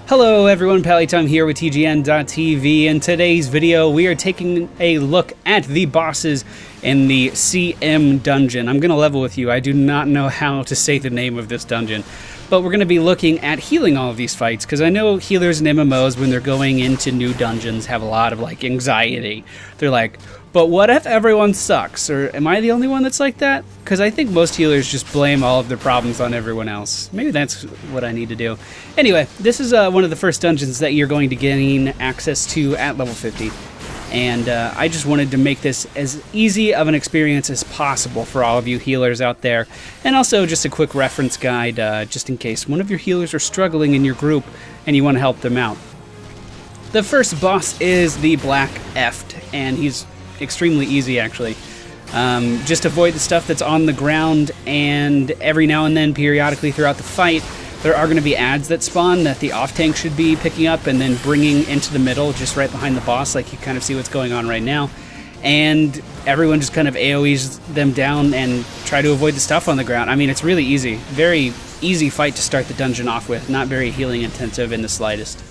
Hello everyone, Pallytime here with TGN.TV. In today's video, we are taking a look at the bosses in the CM dungeon. I'm going to level with you, I do not know how to say the name of this dungeon, but we're going to be looking at healing all of these fights, because I know healers in MMOs, when they're going into new dungeons, have a lot of anxiety. They're like, but what if everyone sucks? Or am I the only one that's like that? Because I think most healers just blame all of their problems on everyone else. Maybe that's what I need to do. Anyway, this is one of the first dungeons that you're going to gain access to at level 50. And I just wanted to make this as easy of an experience as possible for all of you healers out there. And also just a quick reference guide, just in case one of your healers are struggling in your group and you want to help them out. The first boss is the Black Eft, and he's extremely easy actually. Just avoid the stuff that's on the ground, and every now and then, periodically throughout the fight, there are going to be ads that spawn that the off-tank should be picking up and then bringing into the middle, just right behind the boss, like you kind of see what's going on right now. And everyone just kind of AoEs them down and try to avoid the stuff on the ground. I mean, it's really easy. Very easy fight to start the dungeon off with, not very healing intensive in the slightest.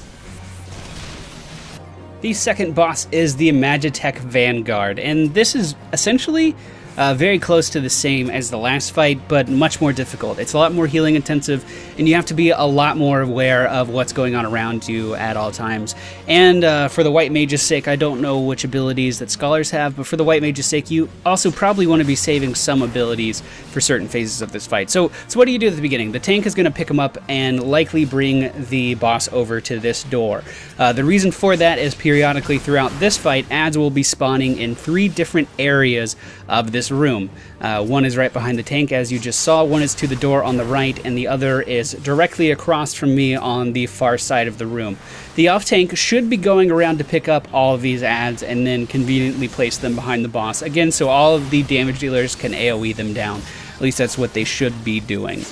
The second boss is the Magitech Vanguard, and this is essentially very close to the same as the last fight, but much more difficult. It's a lot more healing intensive, and you have to be a lot more aware of what's going on around you at all times. And for the White Mage's sake, I don't know which abilities that Scholars have, but for the White Mage's sake, you also probably want to be saving some abilities for certain phases of this fight. So what do you do at the beginning? The tank is going to pick him up and likely bring the boss over to this door. The reason for that is periodically throughout this fight, ads will be spawning in 3 different areas of this room. One is right behind the tank, as you just saw, one is to the door on the right, and the other is directly across from me on the far side of the room. The off-tank should be going around to pick up all of these ads and then conveniently place them behind the boss, again, so all of the damage dealers can AoE them down. At least that's what they should be doing.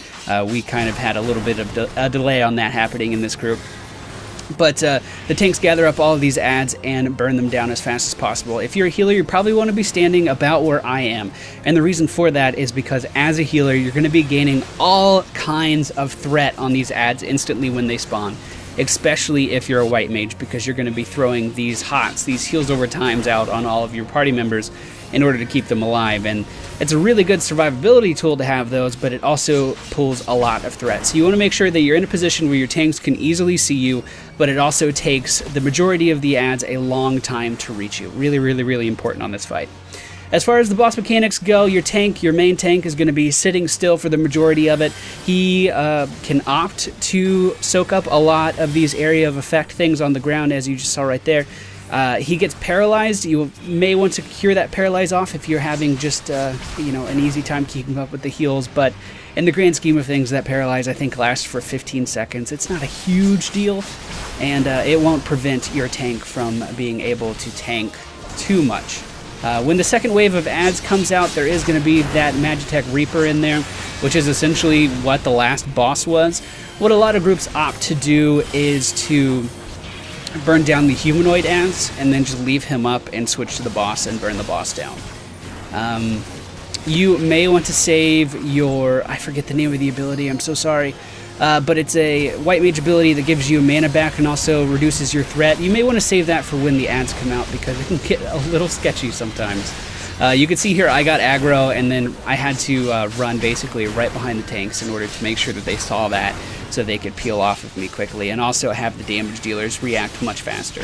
We kind of had a little bit of a delay on that happening in this group. But the tanks gather up all of these ads and burn them down as fast as possible. If you're a healer, you probably want to be standing about where I am. And the reason for that is because as a healer, you're going to be gaining all kinds of threat on these ads instantly when they spawn. Especially if you're a White Mage, because you're going to be throwing these HOTS, these heals over times out on all of your party members in order to keep them alive. And it's a really good survivability tool to have those, but it also pulls a lot of threats. So you want to make sure that you're in a position where your tanks can easily see you, but it also takes the majority of the ads a long time to reach you. Really, really, really important on this fight. As far as the boss mechanics go, your main tank is going to be sitting still for the majority of it. He can opt to soak up a lot of these area of effect things on the ground, as you just saw right there. He gets paralyzed. You may want to cure that paralyze off if you're having just an easy time keeping up with the heals, but in the grand scheme of things, that paralyze I think lasts for 15 seconds. It's not a huge deal, and it won't prevent your tank from being able to tank too much. When the second wave of ads comes out, there is going to be that Magitech Reaper in there, which is essentially what the last boss was. What a lot of groups opt to do is to burn down the humanoid ads and then just leave him up and switch to the boss and burn the boss down. You may want to save your, I forget the name of the ability, I'm so sorry, but it's a White Mage ability that gives you mana back and also reduces your threat. You may want to save that for when the ads come out, because it can get a little sketchy sometimes. You can see here I got aggro, and then I had to run basically right behind the tanks in order to make sure that they saw that, so they could peel off of me quickly, and also have the damage dealers react much faster.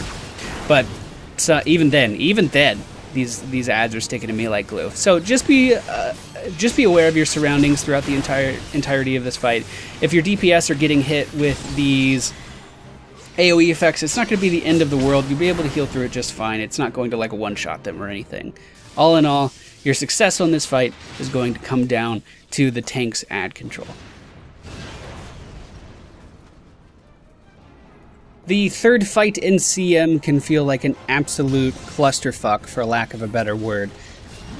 But even then, these ads are sticking to me like glue. So just be aware of your surroundings throughout the entirety of this fight. If your DPS are getting hit with these AoE effects, it's not going to be the end of the world. You'll be able to heal through it just fine. It's not going to one-shot them or anything. All in all, your success on this fight is going to come down to the tank's ad control. The third fight in CM can feel like an absolute clusterfuck, for lack of a better word.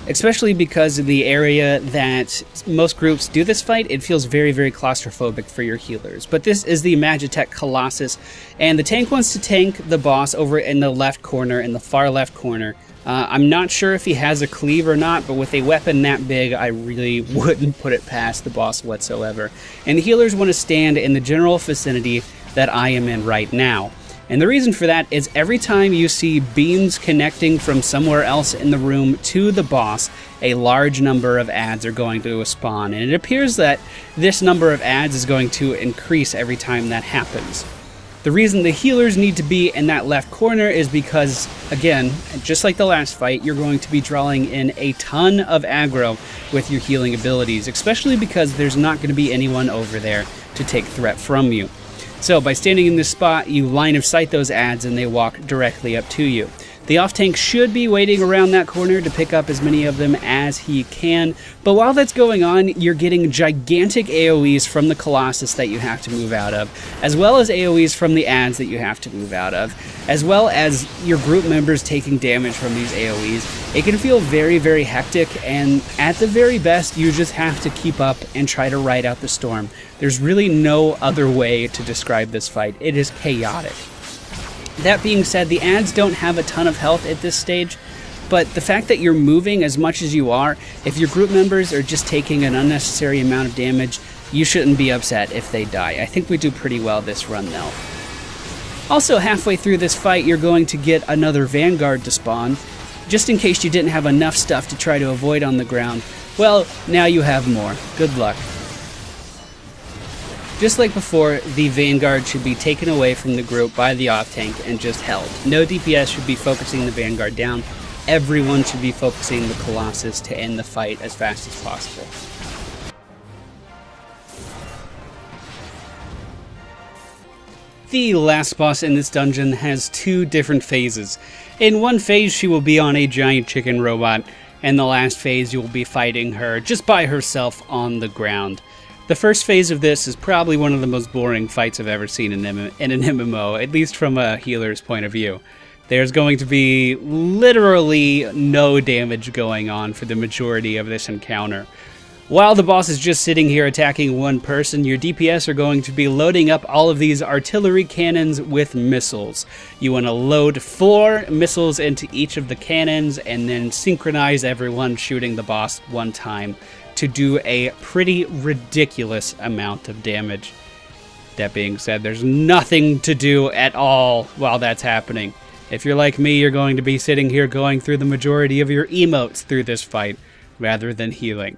Especially because of the area that most groups do this fight, it feels very, very claustrophobic for your healers. But this is the Magitech Colossus, and the tank wants to tank the boss over in the left corner, in the far left corner. I'm not sure if he has a cleave or not, but with a weapon that big, I really wouldn't put it past the boss whatsoever. And the healers want to stand in the general vicinity that I am in right now. And the reason for that is every time you see beams connecting from somewhere else in the room to the boss, a large number of adds are going to spawn. And it appears that this number of adds is going to increase every time that happens. The reason the healers need to be in that left corner is because, again, just like the last fight, you're going to be drawing in a ton of aggro with your healing abilities, especially because there's not going to be anyone over there to take threat from you. So by standing in this spot, you line of sight those adds and they walk directly up to you. The off-tank should be waiting around that corner to pick up as many of them as he can, but while that's going on, you're getting gigantic AoEs from the Colossus that you have to move out of, as well as AoEs from the adds that you have to move out of, as well as your group members taking damage from these AoEs. It can feel very, very hectic, and at the very best, you just have to keep up and try to ride out the storm. There's really no other way to describe this fight. It is chaotic. That being said, the adds don't have a ton of health at this stage, but the fact that you're moving as much as you are, if your group members are just taking an unnecessary amount of damage, you shouldn't be upset if they die. I think we do pretty well this run though. Also, halfway through this fight, you're going to get another Vanguard to spawn. Just in case you didn't have enough stuff to try to avoid on the ground, well, now you have more. Good luck. Just like before, the Vanguard should be taken away from the group by the off-tank and just held. No DPS should be focusing the Vanguard down. Everyone should be focusing the Colossus to end the fight as fast as possible. The last boss in this dungeon has two different phases. In one phase, she will be on a giant chicken robot, and the last phase, you will be fighting her just by herself on the ground. The first phase of this is probably one of the most boring fights I've ever seen in an MMO, at least from a healer's point of view. There's going to be literally no damage going on for the majority of this encounter. While the boss is just sitting here attacking one person, your DPS are going to be loading up all of these artillery cannons with missiles. You want to load 4 missiles into each of the cannons and then synchronize everyone shooting the boss one time to do a pretty ridiculous amount of damage. That being said, there's nothing to do at all while that's happening. If you're like me, you're going to be sitting here going through the majority of your emotes through this fight, rather than healing.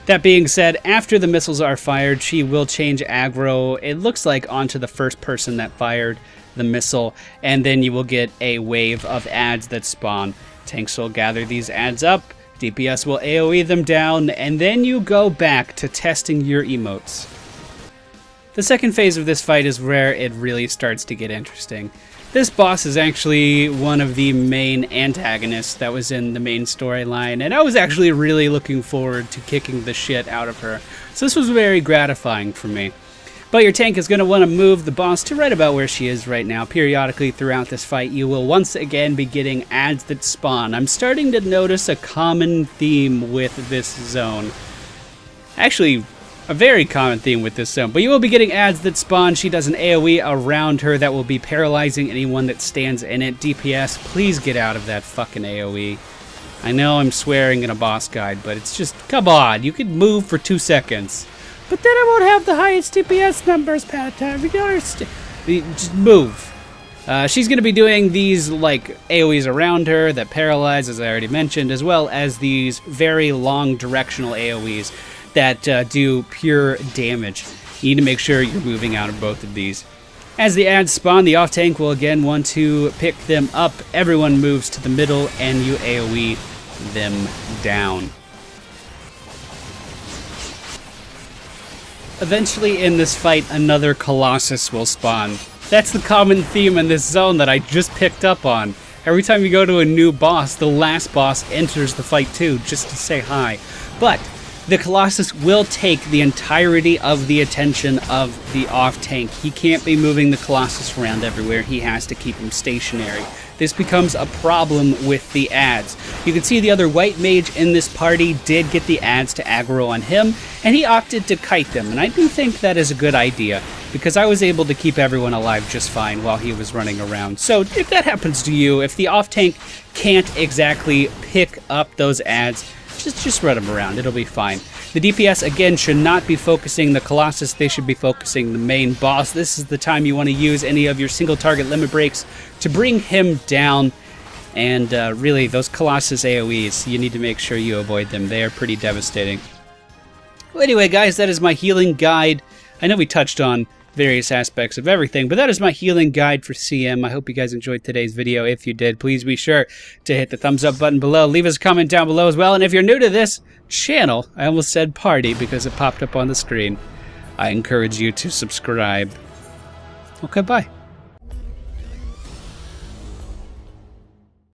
That being said, after the missiles are fired, she will change aggro, it looks like, onto the first person that fired the missile, and then you will get a wave of adds that spawn. Tanks will gather these adds up, DPS will AoE them down, and then you go back to testing your emotes. The second phase of this fight is where it really starts to get interesting. This boss is actually one of the main antagonists that was in the main storyline, and I was actually really looking forward to kicking the shit out of her, so this was very gratifying for me. But your tank is going to want to move the boss to right about where she is right now. Periodically throughout this fight, you will once again be getting adds that spawn. I'm starting to notice a common theme with this zone. Actually, a very common theme with this zone. But you will be getting adds that spawn. She does an AoE around her that will be paralyzing anyone that stands in it. DPS, please get out of that fucking AoE. I know I'm swearing in a boss guide, but it's just, come on, you can move for 2 seconds. But then I won't have the highest DPS numbers, Pat. Just move. She's going to be doing these like AoEs around her that paralyze, as I already mentioned, as well as these very long directional AoEs that do pure damage. You need to make sure you're moving out of both of these. As the adds spawn, the off-tank will again want to pick them up. Everyone moves to the middle and you AoE them down. Eventually in this fight, another Colossus will spawn. That's the common theme in this zone that I just picked up on. Every time you go to a new boss, the last boss enters the fight too, just to say hi. But the Colossus will take the entirety of the attention of the off-tank. He can't be moving the Colossus around everywhere. He has to keep him stationary. This becomes a problem with the adds. You can see the other white mage in this party did get the adds to aggro on him, and he opted to kite them, and I do think that is a good idea, because I was able to keep everyone alive just fine while he was running around. So if that happens to you, if the off-tank can't exactly pick up those adds, just just run them around. It'll be fine. The DPS, again, should not be focusing the Colossus. They should be focusing the main boss. This is the time you want to use any of your single target limit breaks to bring him down. And really, those Colossus AoEs, you need to make sure you avoid them. They are pretty devastating. Well, anyway, guys, that is my healing guide. I know we touched on various aspects of everything, but that is my healing guide for CM. I hope you guys enjoyed today's video. If you did, please be sure to hit the thumbs up button below. Leave us a comment down below as well. And if you're new to this channel, I almost said party because it popped up on the screen, I encourage you to subscribe. Okay, bye.